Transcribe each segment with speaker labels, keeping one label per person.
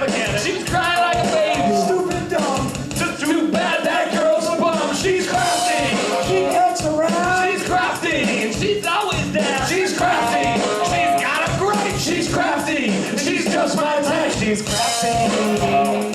Speaker 1: forget it. She was crying like a baby.
Speaker 2: Stupid dumb.
Speaker 1: Just too bad that girl's a bum. She's crafty.
Speaker 2: She gets around.
Speaker 1: She's crafty. And she's always down. She's crafty. She's got a gripe. She's crafty. She's just my type. She's crafty.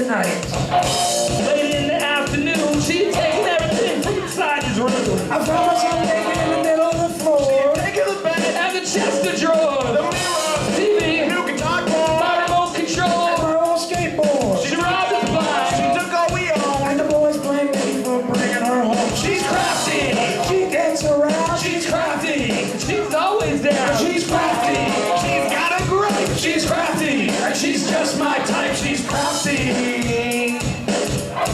Speaker 1: Late in the afternoon, she's taking everything from inside his room.
Speaker 2: I found myself naked in the middle of the floor.
Speaker 1: She's taking the bed and the chest of drawers. The mirror, TV, new guitar board, my remote control,
Speaker 2: and her old skateboard.
Speaker 1: She robbed us blind.
Speaker 2: She took all we own. And the boys blame me for bringing her home.
Speaker 1: She's crafty.
Speaker 2: She gets around.
Speaker 1: She's crafty. She's always there.
Speaker 2: She's crafty.
Speaker 1: She's got a gripe. She's crafty. And she's just my type. She's crafty.
Speaker 2: Up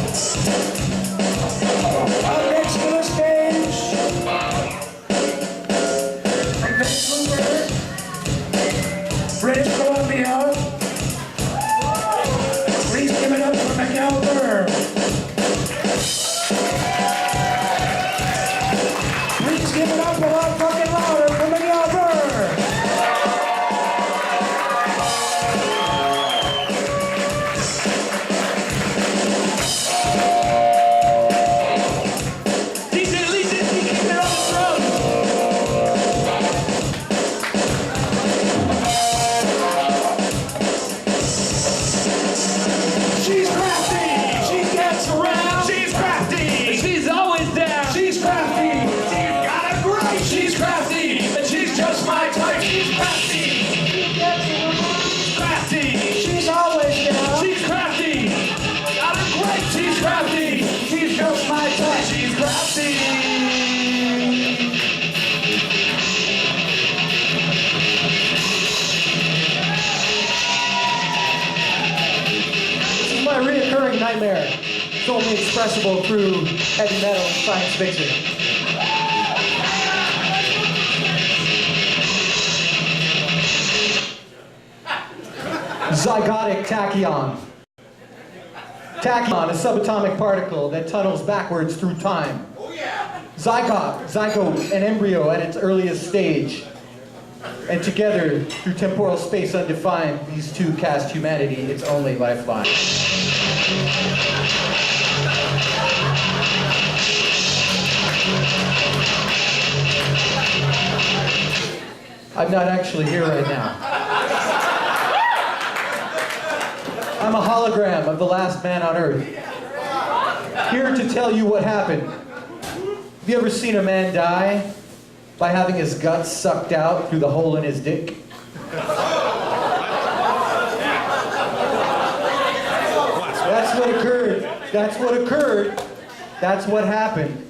Speaker 2: next to the stage, from Vancouver, British Columbia, please give it up for Miguel Burr. Please give it up a lot fucking louder for Miguel Burr.
Speaker 3: Reoccurring nightmare. It's only expressible through heavy metal and science fiction. Zygotic tachyon. Tachyon, a subatomic particle that tunnels backwards through time. Zygote, an embryo at its earliest stage. And together, through temporal space undefined, these two cast humanity its only lifeline. I'm not actually here right now. I'm a hologram of the last man on Earth. Here to tell you what happened. Have you ever seen a man die by having his guts sucked out through the hole in his dick? That's what occurred. That's what occurred. That's what happened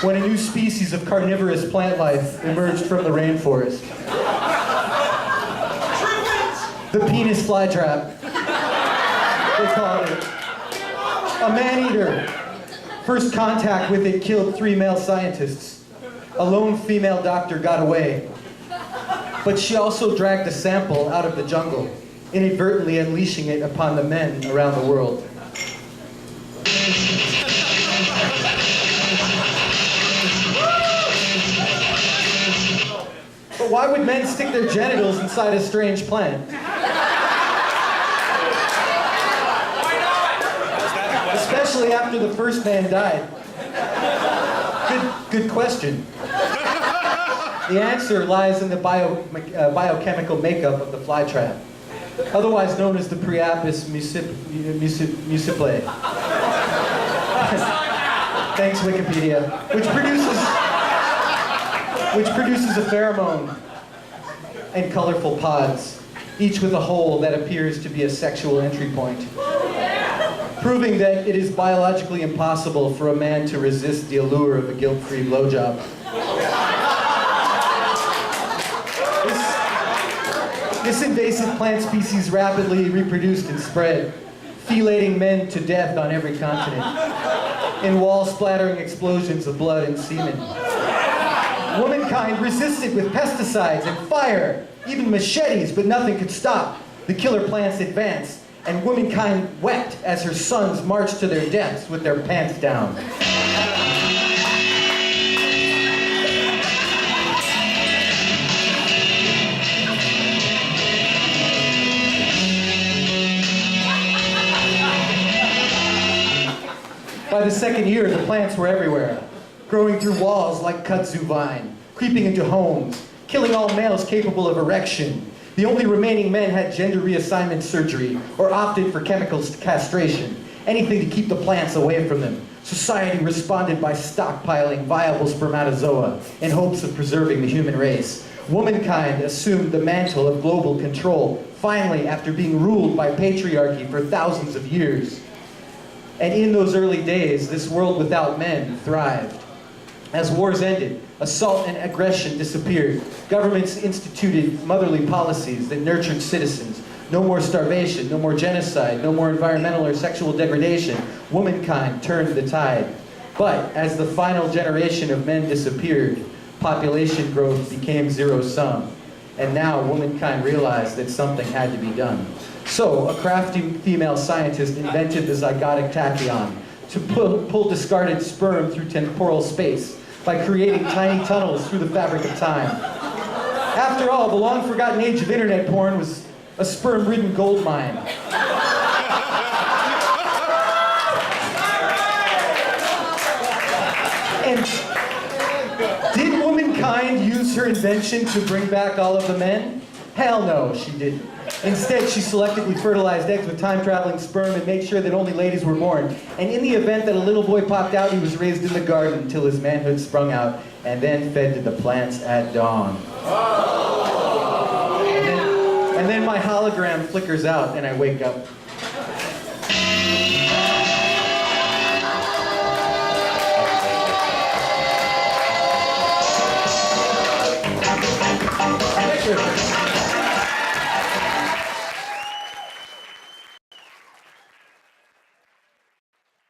Speaker 3: when a new species of carnivorous plant life emerged from the rainforest. The penis flytrap, they called it. A man-eater. First contact with it killed 3 male scientists. A lone female doctor got away. But she also dragged a sample out of the jungle, inadvertently unleashing it upon the men around the world. But why would men stick their genitals inside a strange plant? Especially after the first man died. Good question. The answer lies in the biochemical makeup of the flytrap, otherwise known as the Priapus musiplae. Thanks, Wikipedia. Which produces a pheromone and colorful pods, each with a hole that appears to be a sexual entry point, proving that it is biologically impossible for a man to resist the allure of a guilt-free blowjob. This invasive plant species rapidly reproduced and spread, felating men to death on every continent, in wall-splattering explosions of blood and semen. Womankind resisted with pesticides and fire, even machetes, but nothing could stop the killer plants advanced, and womankind wept as her sons marched to their deaths with their pants down. By the second year, the plants were everywhere, growing through walls like kudzu vine, creeping into homes, killing all males capable of erection. The only remaining men had gender reassignment surgery or opted for chemical castration, anything to keep the plants away from them. Society responded by stockpiling viable spermatozoa in hopes of preserving the human race. Womankind assumed the mantle of global control, finally, after being ruled by patriarchy for thousands of years. And in those early days, this world without men thrived. As wars ended, assault and aggression disappeared. Governments instituted motherly policies that nurtured citizens. No more starvation, no more genocide, no more environmental or sexual degradation. Womankind turned the tide. But as the final generation of men disappeared, population growth became zero-sum. And now womankind realized that something had to be done. So, a crafty female scientist invented the zygotic tachyon to pull discarded sperm through temporal space by creating tiny tunnels through the fabric of time. After all, the long-forgotten age of internet porn was a sperm-ridden gold mine. And did womankind use her invention to bring back all of the men? Hell no, she didn't. Instead, she selectively fertilized eggs with time-traveling sperm and made sure that only ladies were born. And in the event that a little boy popped out, he was raised in the garden until his manhood sprung out, and then fed to the plants at dawn. And then my hologram flickers out, and I wake up.